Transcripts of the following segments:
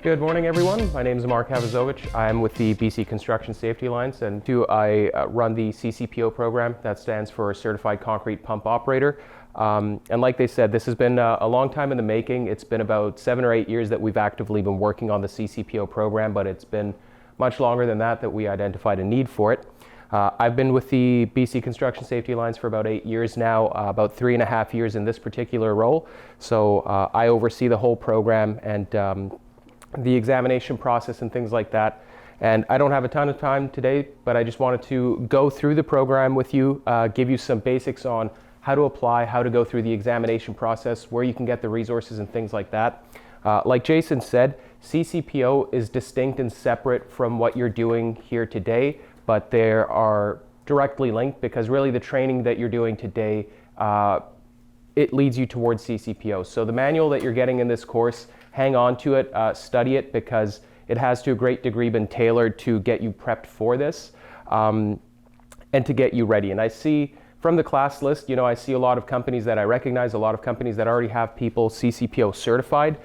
Good morning, everyone. My name is Mark Havazovich. I'm with the BC Construction Safety Alliance, and I run the CCPO program. That stands for Certified Concrete Pump Operator. And like they said, this has been a long time in the making. It's been about 7 or 8 years that we've actively been working on the CCPO program, but it's been much longer than that we identified a need for it. I've been with the BC Construction Safety Alliance for about 8 years now, about 3.5 years in this particular role. So I oversee the whole program and the examination process and things like that. And I don't have a ton of time today, but I just wanted to go through the program with you, give you some basics on how to apply, how to go through the examination process, where you can get the resources and things like that. Like Jason said, CCPO is distinct and separate from what you're doing here today, but they are directly linked because really the training that you're doing today, it leads you towards CCPO. So the manual that you're getting in this course, hang on to it, study it, because it has to a great degree been tailored to get you prepped for this and to get you ready. And I see from the class list, I see a lot of companies that I recognize, a lot of companies that already have people CCPO certified,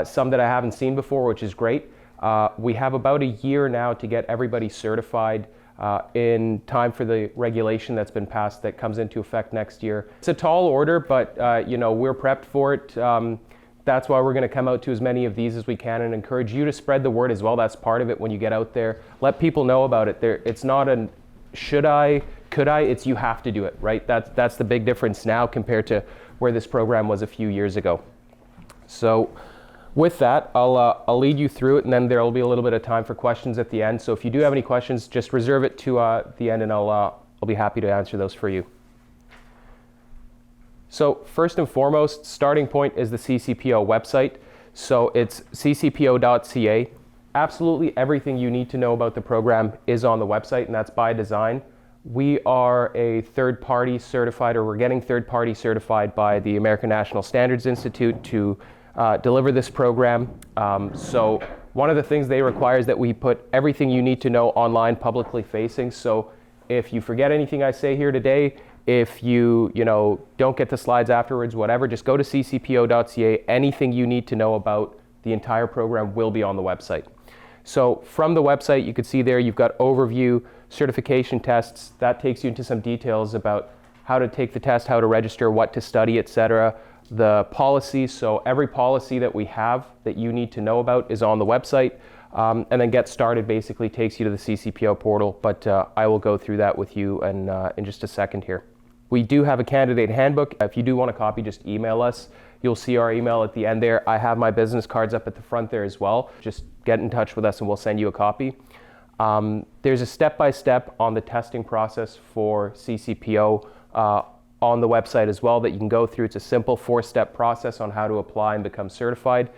some that I haven't seen before, which is great. We have about a year now to get everybody certified in time for the regulation that's been passed that comes into effect next year. It's a tall order, but we're prepped for it. That's why we're going to come out to as many of these as we can and encourage you to spread the word as well. That's part of it when you get out there. Let people know about it. It's not a should I, could I, it's you have to do it, right? That's the big difference now compared to where this program was a few years ago. So with that, I'll lead you through it, and then there will be a little bit of time for questions at the end. So if you do have any questions, just reserve it to the end, and I'll be happy to answer those for you. So first and foremost, starting point is the CCPO website. So it's ccpo.ca. Absolutely everything you need to know about the program is on the website, and that's by design. We are a third-party certified, or we're getting third-party certified by the American National Standards Institute to deliver this program. So one of the things they require is that we put everything you need to know online, publicly facing. So if you forget anything I say here today, if you don't get the slides afterwards, whatever, just go to ccpo.ca. Anything you need to know about the entire program will be on the website. So from the website, you can see there you've got overview, certification tests. That takes you into some details about how to take the test, how to register, what to study, etc. The policies, so every policy that we have that you need to know about is on the website. And then Get Started basically takes you to the CCPO portal, but I will go through that with you in just a second here. We do have a candidate handbook. If you do want a copy, just email us. You'll see our email at the end there. I have my business cards up at the front there as well. Just get in touch with us and we'll send you a copy. There's a step-by-step on the testing process for CCPO on the website as well that you can go through. It's a simple 4-step process on how to apply and become certified.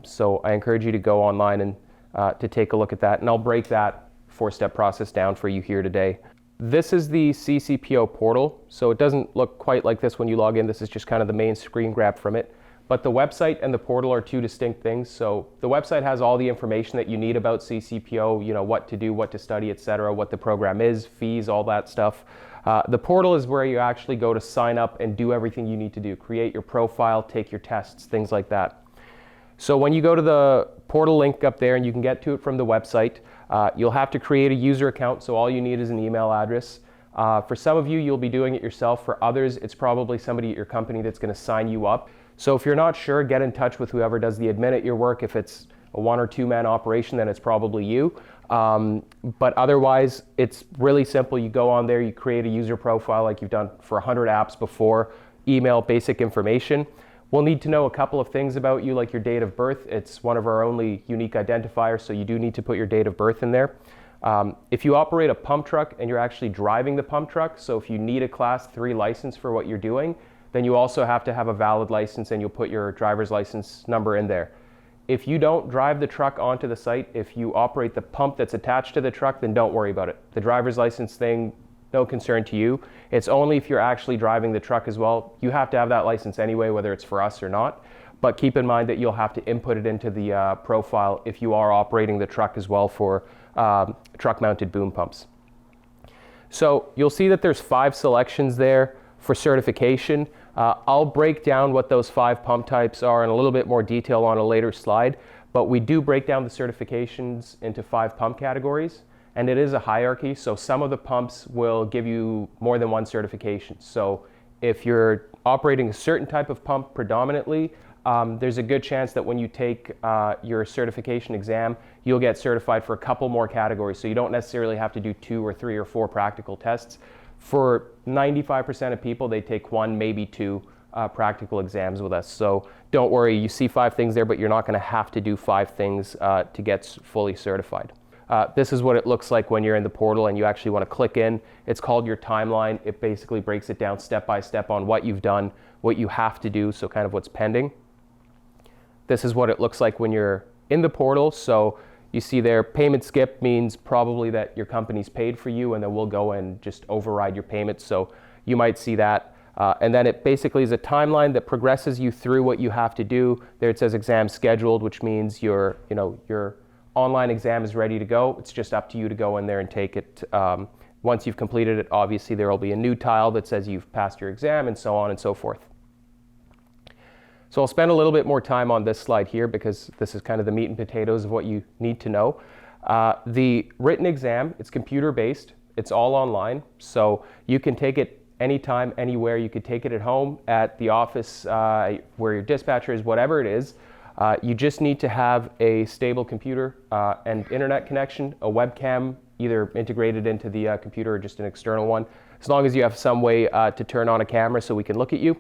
So I encourage you to go online and to take a look at that, and I'll break that 4-step process down for you here today. This is the CCPO portal, so it doesn't look quite like this when you log in. This is just kind of the main screen grab from it. But the website and the portal are two distinct things. So the website has all the information that you need about CCPO, what to do, what to study, etc., what the program is, fees, all that stuff. The portal is where you actually go to sign up and do everything you need to do. Create your profile, take your tests, things like that. So when you go to the portal link up there, and you can get to it from the website, you'll have to create a user account, so all you need is an email address. For some of you, you'll be doing it yourself. For others, it's probably somebody at your company that's going to sign you up. So if you're not sure, get in touch with whoever does the admin at your work. If it's a 1 or 2 man operation, then it's probably you. But otherwise, it's really simple. You go on there, you create a user profile like you've done for 100 apps before, email basic information. We'll need to know a couple of things about you, like your date of birth. It's one of our only unique identifiers, so you do need to put your date of birth in there. If you operate a pump truck and you're actually driving the pump truck, so if you need a Class 3 license for what you're doing, then you also have to have a valid license, and you'll put your driver's license number in there. If you don't drive the truck onto the site, if you operate the pump that's attached to the truck, then don't worry about it. The driver's license thing, no concern to you. It's only if you're actually driving the truck as well. You have to have that license anyway, whether it's for us or not. But keep in mind that you'll have to input it into the profile if you are operating the truck as well for truck-mounted boom pumps. So you'll see that there's 5 selections there for certification. I'll break down what those 5 pump types are in a little bit more detail on a later slide, But we do break down the certifications into 5 pump categories, and it is a hierarchy. So some of the pumps will give you more than one certification. So if you're operating a certain type of pump predominantly, there's a good chance that when you take your certification exam, you'll get certified for a couple more categories. So you don't necessarily have to do 2 or 3 or 4 practical tests. For 95% of people, they take 1, maybe 2 practical exams with us. So don't worry, you see 5 things there, but you're not going to have to do 5 things to get fully certified. This is what it looks like when you're in the portal and you actually want to click in. It's called your timeline. It basically breaks it down step by step on what you've done, what you have to do, so kind of what's pending. This is what it looks like when you're in the portal. So you see there, payment skip means probably that your company's paid for you, and then we'll go and just override your payment. So you might see that. And then it basically is a timeline that progresses you through what you have to do. There it says exam scheduled, which means your online exam is ready to go. It's just up to you to go in there and take it. Once you've completed it, obviously there will be a new tile that says you've passed your exam, and so on and so forth. So I'll spend a little bit more time on this slide here because this is kind of the meat and potatoes of what you need to know. The written exam, it's computer-based. It's all online. So you can take it anytime, anywhere. You could take it at home, at the office, where your dispatcher is, whatever it is. You just need to have a stable computer and internet connection, a webcam, either integrated into the computer or just an external one, as long as you have some way to turn on a camera so we can look at you.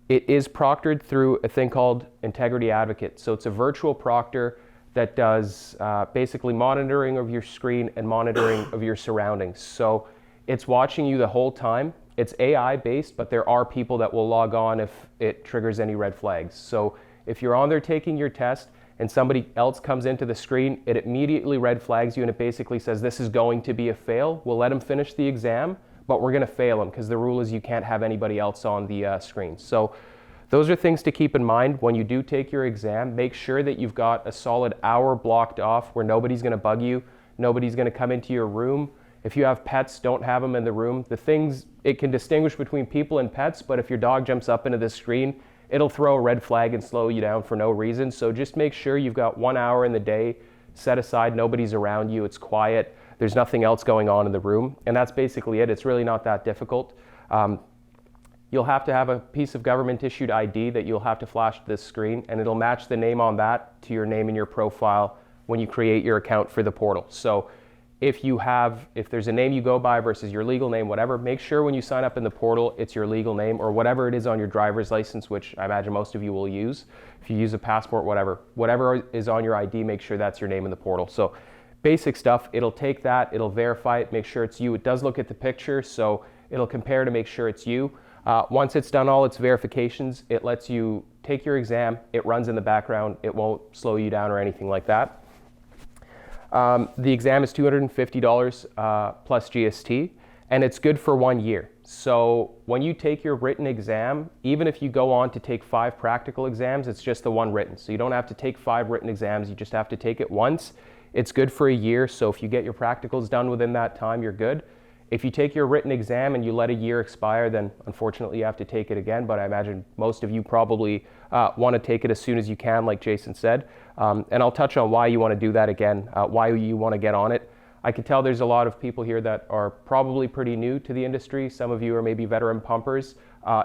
It is proctored through a thing called Integrity Advocate. So it's a virtual proctor that does basically monitoring of your screen and monitoring of your surroundings. So it's watching you the whole time. It's AI based, but there are people that will log on if it triggers any red flags. So if you're on there taking your test and somebody else comes into the screen, it immediately red flags you, and it basically says this is going to be a fail. We'll let them finish the exam, but we're going to fail them because the rule is you can't have anybody else on the screen. So those are things to keep in mind when you do take your exam. Make sure that you've got a solid hour blocked off where nobody's going to bug you, nobody's going to come into your room. If you have pets, don't have them in the room. The things, it can distinguish between people and pets, but if your dog jumps up into the screen, it'll throw a red flag and slow you down for no reason. So just make sure you've got 1 hour in the day set aside, nobody's around you, it's quiet, there's nothing else going on in the room, and that's basically it. It's really not that difficult. You'll have to have a piece of government issued ID that you'll have to flash to this screen, and it'll match the name on that to your name in your profile when you create your account for the portal. So if there's a name you go by versus your legal name, whatever, make sure when you sign up in the portal, it's your legal name or whatever it is on your driver's license, which I imagine most of you will use. If you use a passport, whatever is on your ID, make sure that's your name in the portal. So basic stuff, it'll take that, it'll verify it, make sure it's you. It does look at the picture, so it'll compare to make sure it's you. Once it's done all its verifications, it lets you take your exam, it runs in the background, it won't slow you down or anything like that. The exam is $250 plus GST, and it's good for 1 year. So when you take your written exam, even if you go on to take 5 practical exams, it's just the 1 written. So you don't have to take 5 written exams, you just have to take it once. It's good for a year, so if you get your practicals done within that time, you're good. If you take your written exam and you let a year expire, then unfortunately you have to take it again, but I imagine most of you probably want to take it as soon as you can, like Jason said. And I'll touch on why you want to do that again, why you want to get on it. I can tell there's a lot of people here that are probably pretty new to the industry. Some of you are maybe veteran pumpers.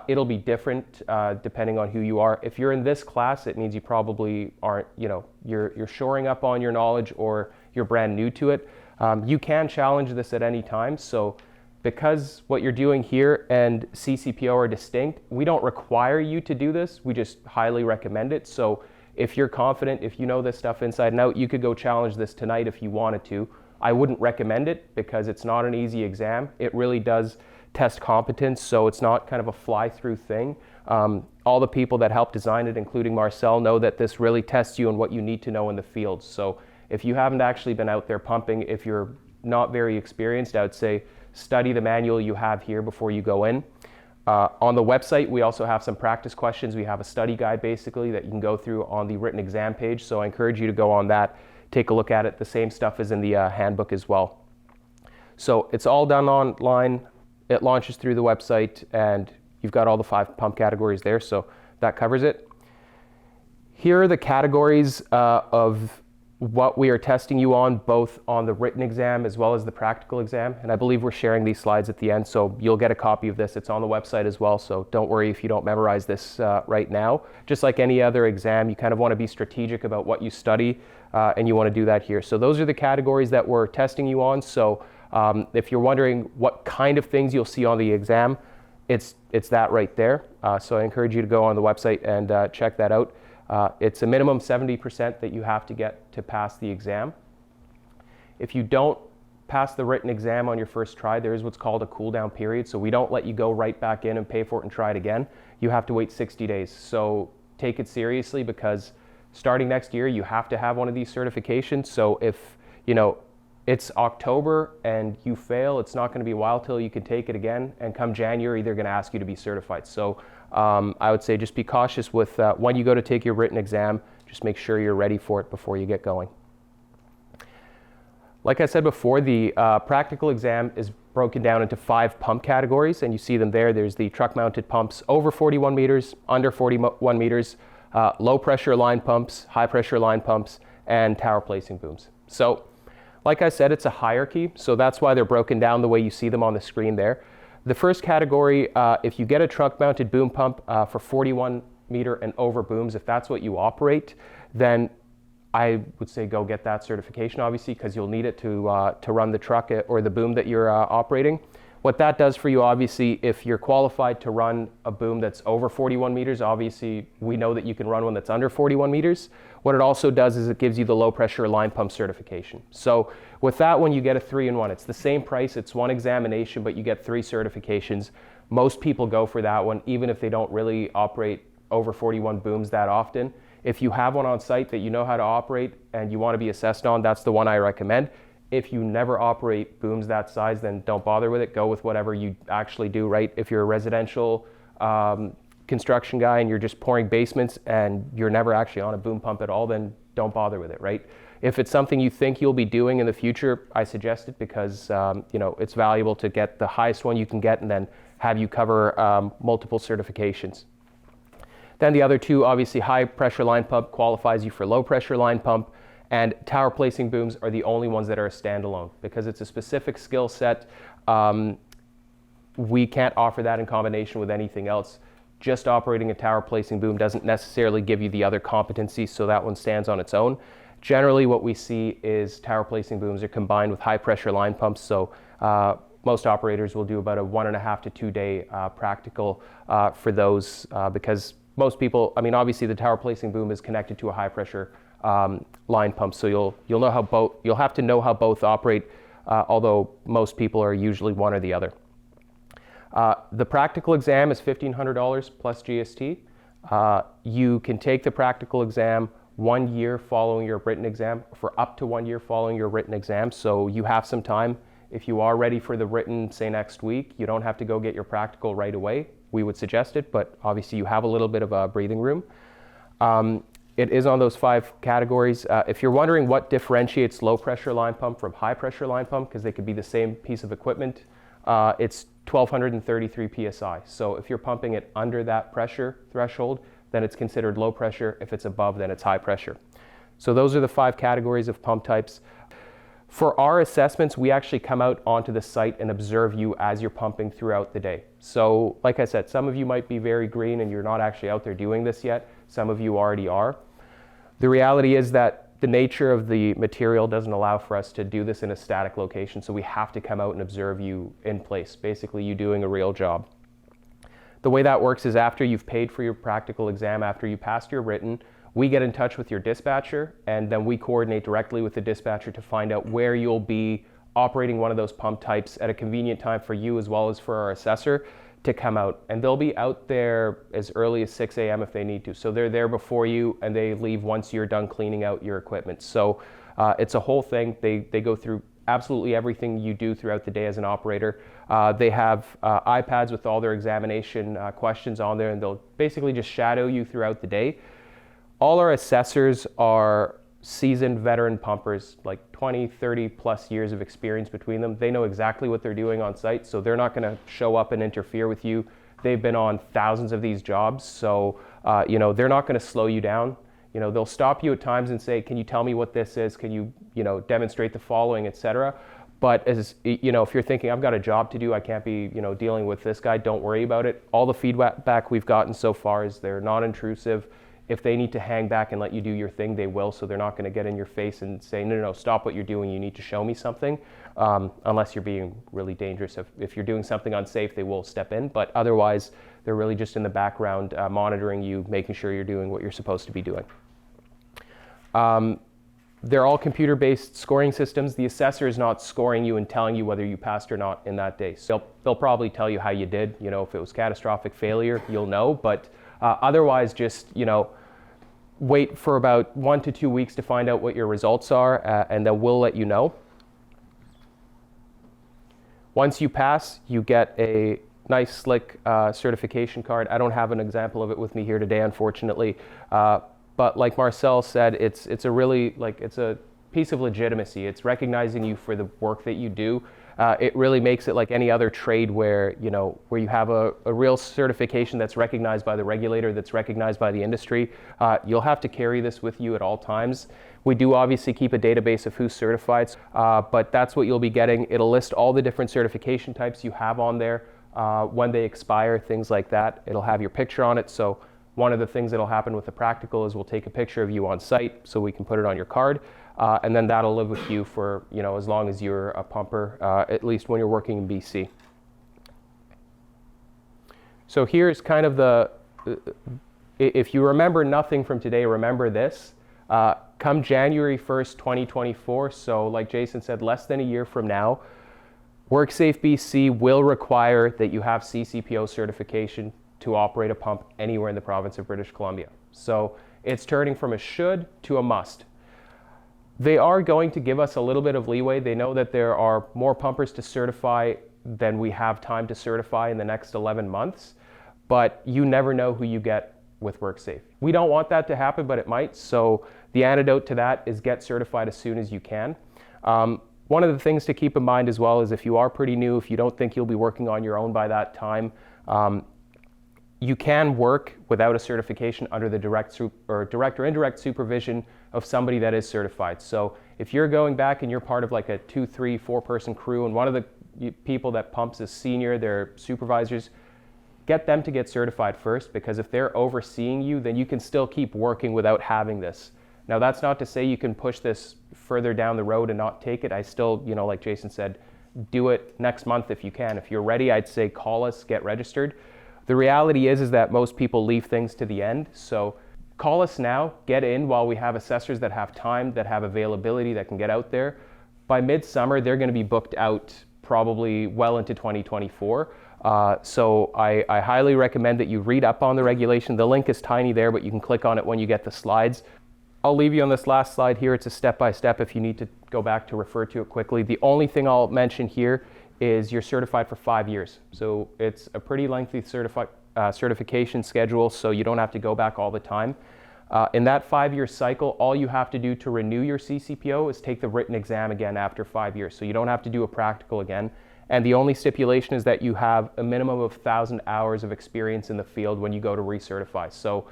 It'll be different depending on who you are. If you're in this class, it means you probably aren't, you're shoring up on your knowledge or you're brand new to it. You can challenge this at any time. So because what you're doing here and CCPO are distinct, we don't require you to do this. We just highly recommend it. So if you're confident, if you know this stuff inside and out, you could go challenge this tonight if you wanted to. I wouldn't recommend it because it's not an easy exam. It really does test competence, so it's not kind of a fly-through thing. All the people that helped design it, including Marcel, know that this really tests you on what you need to know in the field. So if you haven't actually been out there pumping, if you're not very experienced, I would say study the manual you have here before you go in. On the website, we also have some practice questions. We have a study guide basically that you can go through on the written exam page. So I encourage you to go on that, take a look at it. The same stuff is in the handbook as well. So it's all done online. It launches through the website and you've got all the 5 pump categories there. So that covers it. Here are the categories of what we are testing you on, both on the written exam as well as the practical exam. And I believe we're sharing these slides at the end, so you'll get a copy of this. It's on the website as well, so don't worry if you don't memorize this right now. Just like any other exam, you kind of want to be strategic about what you study, and you want to do that here. So those are the categories that we're testing you on. So if you're wondering what kind of things you'll see on the exam, it's that right there. So I encourage you to go on the website and check that out. It's a minimum 70% that you have to get to pass the exam. If you don't pass the written exam on your first try, there is what's called a cool down period. So we don't let you go right back in and pay for it and try it again. You have to wait 60 days. So take it seriously, because starting next year, you have to have one of these certifications. So if, it's October and you fail, it's not going to be a while till you can take it again. And come January, they're going to ask you to be certified. So I would say just be cautious with when you go to take your written exam. Just make sure you're ready for it before you get going. Like I said before, the practical exam is broken down into 5 pump categories, and you see them there. There's the truck-mounted pumps over 41 meters, under 41 meters, low-pressure line pumps, high-pressure line pumps, and tower placing booms. So, like I said, it's a hierarchy, so that's why they're broken down the way you see them on the screen there. The first category, if you get a truck-mounted boom pump for 41 meter and over booms, if that's what you operate, then I would say go get that certification, obviously, because you'll need it to run the truck or the boom that you're operating. What that does for you, obviously, if you're qualified to run a boom that's over 41 meters, obviously we know that you can run one that's under 41 meters. What it also does is it gives you the low pressure line pump certification. So with that one, you get a 3-in-1. It's the same price, it's one examination, but you get 3 certifications. Most people go for that one, even if they don't really operate over 41 booms that often. If you have one on site that you know how to operate and you want to be assessed on, that's the one I recommend. If you never operate booms that size, then don't bother with it. Go with whatever you actually do, right? If you're a residential construction guy and you're just pouring basements and you're never actually on a boom pump at all, then don't bother with it, right? If it's something you think you'll be doing in the future, I suggest it, because it's valuable to get the highest one you can get and then have you cover multiple certifications. Then the other 2, obviously high pressure line pump qualifies you for low pressure line pump, and tower placing booms are the only ones that are a standalone, because it's a specific skill set. We can't offer that in combination with anything else. Just operating a tower placing boom doesn't necessarily give you the other competencies, so that one stands on its own. Generally, what we see is tower placing booms are combined with high pressure line pumps, so most operators will do about a 1.5 to 2 day practical for those, because most people, obviously the tower placing boom is connected to a high pressure line pump, so you'll know how both, you'll have to know how both operate, although most people are usually one or the other. The practical exam is $1,500 plus GST. You can take the practical exam 1 year following your written exam, for up to 1 year following your written exam, so you have some time. If you are ready for the written, say next week, you don't have to go get your practical right away. We would suggest it, but obviously you have a little bit of a breathing room. It is on those 5 categories. If you're wondering what differentiates low pressure line pump from high pressure line pump, because they could be the same piece of equipment, it's 1233 PSI. So if you're pumping it under that pressure threshold, then it's considered low pressure. If it's above, then it's high pressure. So those are the 5 categories of pump types. For our assessments, we actually come out onto the site and observe you as you're pumping throughout the day. So like I said, some of you might be very green and you're not actually out there doing this yet. Some of you already are. The reality is that the nature of the material doesn't allow for us to do this in a static location, so we have to come out and observe you in place, basically you doing a real job. The way that works is after you've paid for your practical exam, after you passed your written, we get in touch with your dispatcher, and then we coordinate directly with the dispatcher to find out where you'll be operating one of those pump types at a convenient time for you as well as for our assessor to come out. And they'll be out there as early as 6 a.m. if they need to. So they're there before you and they leave once you're done cleaning out your equipment. So it's a whole thing. They go through absolutely everything you do throughout the day as an operator. They have iPads with all their examination questions on there, and they'll basically just shadow you throughout the day. All our assessors are seasoned veteran pumpers, like 20, 30 plus years of experience between them. They know exactly what they're doing on site, so they're not going to show up and interfere with you. They've been on thousands of these jobs, so they're not going to slow you down. they'll stop you at times and say, can you tell me what this is? Can you, demonstrate the following, etc. But as if you're thinking, I've got a job to do, I can't be, dealing with this guy, don't worry about it. All the feedback we've gotten so far is they're non-intrusive. If they need to hang back and let you do your thing, they will. So they're not going to get in your face and say, no, stop what you're doing. You need to show me something, unless you're being really dangerous. If you're doing something unsafe, they will step in. But otherwise, they're really just in the background monitoring you, making sure you're doing what you're supposed to be doing. They're all computer-based scoring systems. The assessor is not scoring you and telling you whether you passed or not in that day. So they'll probably tell you how you did. If it was catastrophic failure, you'll know. But otherwise, just, wait for about 1 to 2 weeks to find out what your results are, and then we'll let you know. Once you pass, you get a nice, slick certification card. I don't have an example of it with me here today, unfortunately. But like Marcel said, it's a really, it's a piece of legitimacy. It's recognizing you for the work that you do. It really makes it like any other trade where you have a real certification that's recognized by the regulator, that's recognized by the industry. You'll have to carry this with you at all times. We do obviously keep a database of who's certified, but that's what you'll be getting. It'll list all the different certification types you have on there, when they expire, things like that. It'll have your picture on it. So one of the things that'll happen with the practical is we'll take a picture of you on site so we can put it on your card. And then that'll live with you for, as long as you're a pumper, at least when you're working in BC. So here's kind of if you remember nothing from today, remember this. Come January 1st, 2024, so like Jason said, less than a year from now, WorkSafe BC will require that you have CCPO certification to operate a pump anywhere in the province of British Columbia. So it's turning from a should to a must. They are going to give us a little bit of leeway. They know that there are more pumpers to certify than we have time to certify in the next 11 months, but you never know who you get with WorkSafe. We don't want that to happen, but it might. So the antidote to that is get certified as soon as you can. One of the things to keep in mind as well is if you are pretty new, if you don't think you'll be working on your own by that time, you can work without a certification under the direct or indirect supervision of somebody that is certified. So if you're going back and you're part of like a 2, 3, 4 person crew and one of the people that pumps is senior, they're supervisors, get them to get certified first, because if they're overseeing you, then you can still keep working without having this. Now that's not to say you can push this further down the road and not take it. I still, like Jason said, do it next month if you can. If you're ready, I'd say call us, get registered. The reality is that most people leave things to the end. So call us now, get in while we have assessors that have time, that have availability, that can get out there. By midsummer, they're going to be booked out probably well into 2024. So I highly recommend that you read up on the regulation. The link is tiny there, but you can click on it when you get the slides. I'll leave you on this last slide here. It's a step-by-step if you need to go back to refer to it quickly. The only thing I'll mention here is you're certified for 5 years. So it's a pretty lengthy certification schedule, so you don't have to go back all the time. In that 5-year cycle, all you have to do to renew your CCPO is take the written exam again after 5 years. So you don't have to do a practical again. And the only stipulation is that you have a minimum of 1,000 hours of experience in the field when you go to recertify. So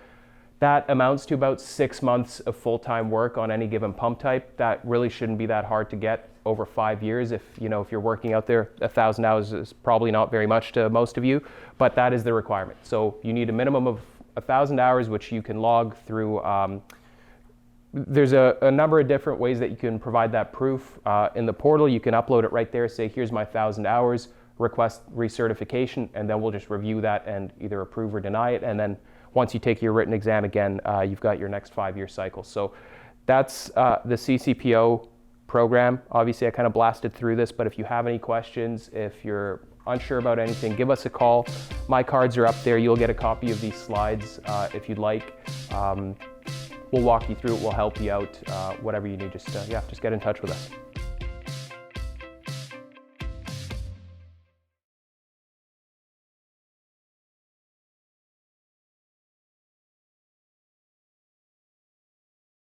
that amounts to about 6 months of full-time work on any given pump type. That really shouldn't be that hard to get over 5 years. If you're working out there, 1,000 hours is probably not very much to most of you, but that is the requirement. So you need a minimum of 1,000 hours, which you can log through. There's a number of different ways that you can provide that proof. In the portal, you can upload it right there, say, here's my 1,000 hours, request recertification, and then we'll just review that and either approve or deny it. And then once you take your written exam again, you've got your next 5-year cycle. So that's the CCPO program. Obviously, I kind of blasted through this, but if you have any questions, if you're unsure about anything, give us a call. My cards are up there. You'll get a copy of these slides if you'd like. We'll walk you through it. We'll help you out. Whatever you need, just get in touch with us.